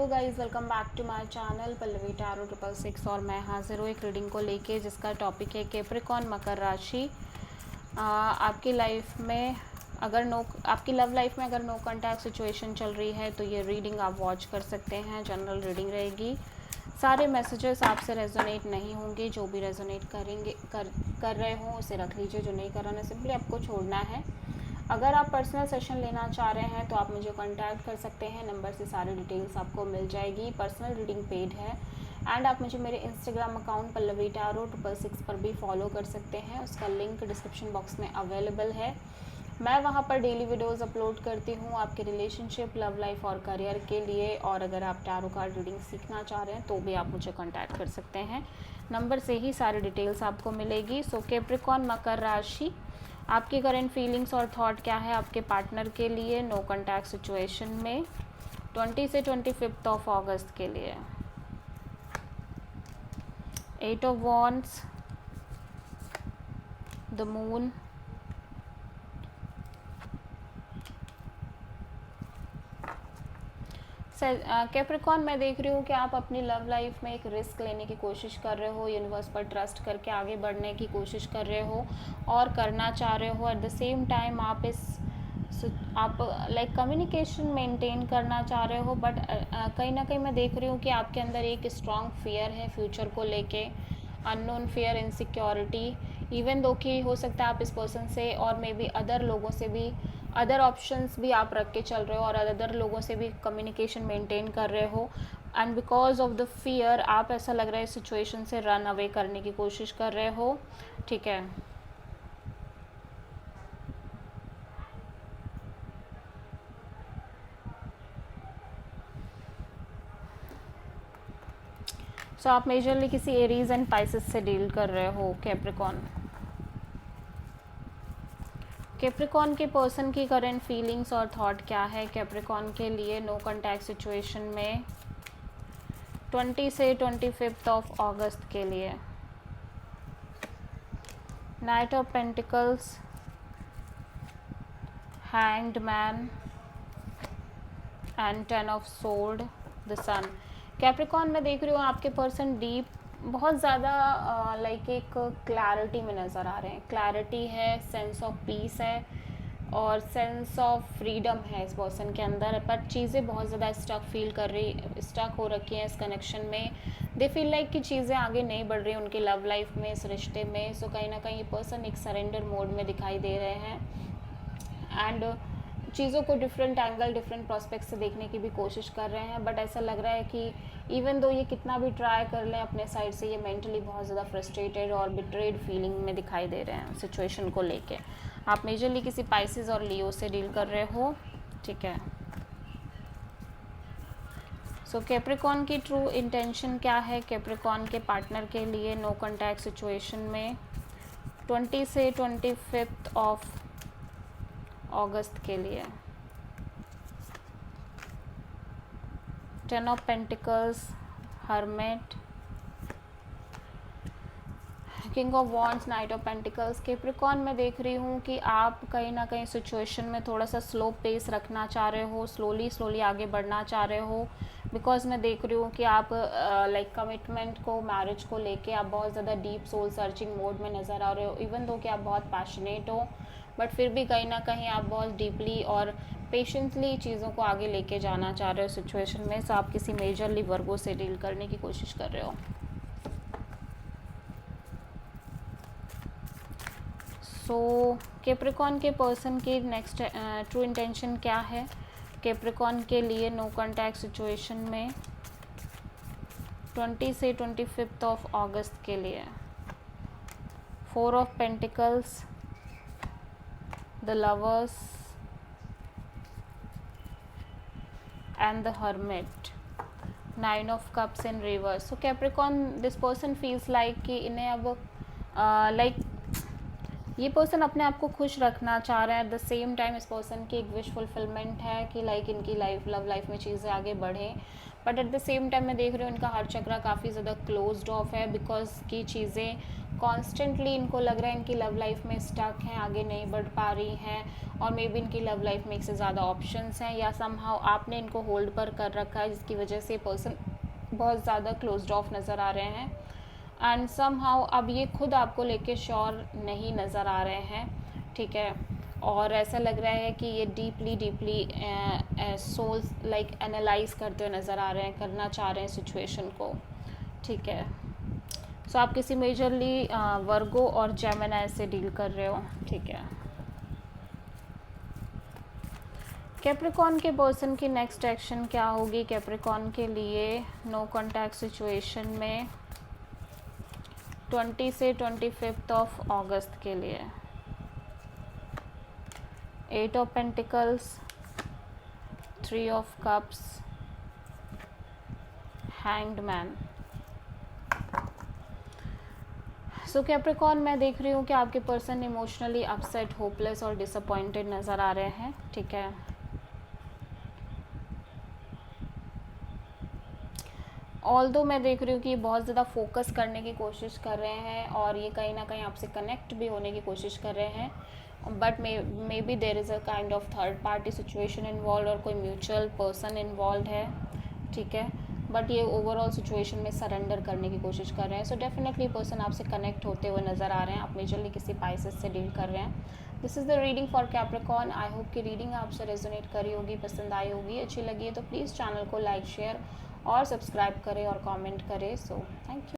तो guys welcome back to my channel Pallavi tarot 666 और मैं हाजिर हूँ एक रीडिंग को लेके जिसका टॉपिक है कैप्रिकॉर्न मकर राशि। आपकी लाइफ में आपकी लव लाइफ में अगर नो कॉन्टैक्ट सिचुएशन चल रही है तो ये रीडिंग आप वॉच कर सकते हैं। जनरल रीडिंग रहेगी। सारे मैसेजेस आपसे रेजोनेट नहीं होंगे। जो भी रेजोनेट कर रहे हो उसे रख लीजिए, जो नहीं कर रहा ना सिंपली आपको छोड़ना है। अगर आप पर्सनल सेशन लेना चाह रहे हैं तो आप मुझे कांटेक्ट कर सकते हैं। नंबर से सारी डिटेल्स आपको मिल जाएगी। पर्सनल रीडिंग पेड है एंड आप मुझे मेरे इंस्टाग्राम अकाउंट पल्लवी टैरो 666 पर भी फॉलो कर सकते हैं। उसका लिंक डिस्क्रिप्शन बॉक्स में अवेलेबल है। मैं वहाँ पर डेली वीडियोस अपलोड करती हूँ आपके रिलेशनशिप, लव लाइफ और करियर के लिए। और अगर आप टैरो कार्ड रीडिंग सीखना चाह रहे हैं तो भी आप मुझे कांटेक्ट कर सकते हैं। नंबर से ही सारी डिटेल्स आपको मिलेगी। सो कैप्रिकॉर्न मकर राशि, आपकी करंट फीलिंग्स और थॉट क्या है आपके पार्टनर के लिए नो कॉन्टैक्ट सिचुएशन में 20 से 25 ऑफ अगस्त के लिए। 8 of wands, the moon, Capricorn मैं देख रही हूँ कि आप अपनी लव लाइफ में एक रिस्क लेने की कोशिश कर रहे हो, यूनिवर्स पर ट्रस्ट करके आगे बढ़ने की कोशिश कर रहे हो और करना चाह रहे हो। एट द सेम टाइम आप कम्युनिकेशन मेंटेन करना चाह रहे हो, बट कहीं ना कहीं मैं देख रही हूँ कि आपके अंदर एक स्ट्रॉन्ग फियर है फ्यूचर को लेके, unknown fear, insecurity. Even though कि हो सकता है आप इस पर्सन से और मे बी अदर लोगों से भी अदर ऑप्शंस भी आप रख के चल रहे हो और अदर लोगों से भी कम्युनिकेशन मेंटेन कर रहे हो। And because of the fear आप ऐसा लग रहा है सिचुएशन से रन अवे करने की कोशिश कर रहे हो। ठीक है, सो आप मेजरली किसी एरीज एंड पाइसेस से डील कर रहे हो कैप्रिकॉर्न। कैप्रिकॉर्न के पर्सन की करंट फीलिंग्स और थॉट क्या है कैप्रिकॉर्न के लिए नो कॉन्टैक्ट सिचुएशन में 20 से 25 ऑफ अगस्त के लिए। Knight of pentacles, hanged man and 10 of sword, the sun. Capricorn में देख रही हूँ आपके पर्सन डीप बहुत ज़्यादा एक क्लैरिटी में नज़र आ रहे हैं। क्लैरिटी है, सेंस ऑफ पीस है और सेंस ऑफ फ्रीडम है इस पर्सन के अंदर। पर चीज़ें बहुत ज़्यादा स्टक हो रखी हैं इस कनेक्शन में। दे फील लाइक कि चीज़ें आगे नहीं बढ़ रही उनकी लव लाइफ में, इस रिश्ते में। सो कहीं ना कहीं ये पर्सन एक सरेंडर मोड में दिखाई दे रहे हैं एंड चीज़ों को डिफरेंट एंगल, डिफरेंट प्रोस्पेक्ट से देखने की भी कोशिश कर रहे हैं। बट ऐसा लग रहा है कि इवन दो ये कितना भी ट्राई कर लें अपने साइड से, ये मेंटली बहुत ज़्यादा फ्रस्ट्रेटेड और बिट्रेड फीलिंग में दिखाई दे रहे हैं सिचुएशन को लेके। आप मेजरली किसी पाइसेस और लियो से डील कर रहे हो। ठीक है, सो कैप्रिकॉर्न की ट्रू इंटेंशन क्या है कैप्रिकॉर्न के पार्टनर के लिए नो कॉन्टैक्ट सिचुएशन में 20 से 25 ऑफ अगस्त के लिए। 10 of pentacles, hermit, king of wands, night of pentacles. Capricorn में देख रही हूँ कि आप कहीं ना कहीं सिचुएशन में थोड़ा सा स्लो पेस रखना चाह रहे हो, स्लोली आगे बढ़ना चाह रहे हो। बिकॉज मैं देख रही हूँ कि आप कमिटमेंट को, मैरिज को लेके आप बहुत ज़्यादा डीप सोल सर्चिंग मोड में नज़र आ रहे हो। इवन दो कि आप बहुत पैशनेट हो, बट फिर भी कहीं ना कहीं आप बहुत डीपली और पेशेंटली चीज़ों को आगे लेके जाना चाह रहे हो सिचुएशन में। सो आप किसी मेजरली वर्गों से डील करने की कोशिश कर रहे हो। सो कैप्रिकॉर्न के पर्सन की नेक्स्ट ट्रू इंटेंशन क्या है कैप्रिकॉर्न के लिए नो कॉन्टैक्ट सिचुएशन में 20 से 25 ऑफ अगस्त के लिए। 4 of pentacles, the lovers and the hermit, 9 of cups in reverse. So Capricorn, this person feels like कि इन्हें अब ये पर्सन अपने आप को खुश रखना चाह रहे हैं। एट द सेम टाइम इस पर्सन की एक विश फुलफिलमेंट है कि इनकी लव लाइफ में चीज़ें आगे बढ़ें। But at the same time मैं देख रही हूँ इनका हार्ट चक्रा काफ़ी ज़्यादा क्लोज्ड ऑफ है, बिकॉज की चीज़ें कॉन्स्टेंटली इनको लग रहा है इनकी लव लाइफ में स्टक हैं, आगे नहीं बढ़ पा रही हैं, और मे बी इनकी लव लाइफ में एक से ज़्यादा ऑप्शंस हैं, या समहाउ आपने इनको होल्ड पर कर रखा है, जिसकी वजह से पर्सन बहुत ज़्यादा क्लोज्ड ऑफ नज़र आ रहे हैं। एंड समहाउ अब ये खुद आपको लेके श्योर नहीं नज़र आ रहे हैं, ठीक है। और ऐसा लग रहा है कि ये डीपली सोल लाइक एनालाइज करते हुए नज़र आ रहे हैं, करना चाह रहे हैं सिचुएशन को, ठीक है। सो आप किसी मेजरली वर्गो और जेमिनी से डील कर रहे हो, ठीक है। कैप्रिकॉर्न के पर्सन की नेक्स्ट एक्शन क्या होगी कैप्रिकॉर्न के लिए नो कॉन्टैक्ट सिचुएशन में 20 से 25 ऑफ अगस्त के लिए? 8 of pentacles, 3 of cups, hanged man. So Capricorn मैं देख रही हूँ कि आपके पर्सन इमोशनली अपसेट, होपलेस और डिसअपॉइंटेड नज़र आ रहे हैं, ठीक है। ऑल्दो मैं देख रही हूँ कि बहुत ज़्यादा फोकस करने की कोशिश कर रहे हैं, और ये कहीं ना कहीं आपसे कनेक्ट भी होने की कोशिश कर रहे हैं, but may be there is a kind of third party situation involve, और कोई म्यूचुअल पर्सन इन्वॉल्व है, ठीक है। बट ये ओवरऑल सिचुएशन में सरेंडर करने की कोशिश कर रहे हैं। सो डेफिनेटली पर्सन आपसे कनेक्ट होते हुए नज़र आ रहे हैं, आप मेजरली किसी पाइसेस से डील कर रहे हैं। This is the reading for Capricorn. I hope कि रीडिंग आपसे रेजोनेट करी होगी, पसंद आई होगी, अच्छी लगी है तो प्लीज़ चैनल को लाइक, शेयर और सब्सक्राइब करें और कमेंट करें। So thank you.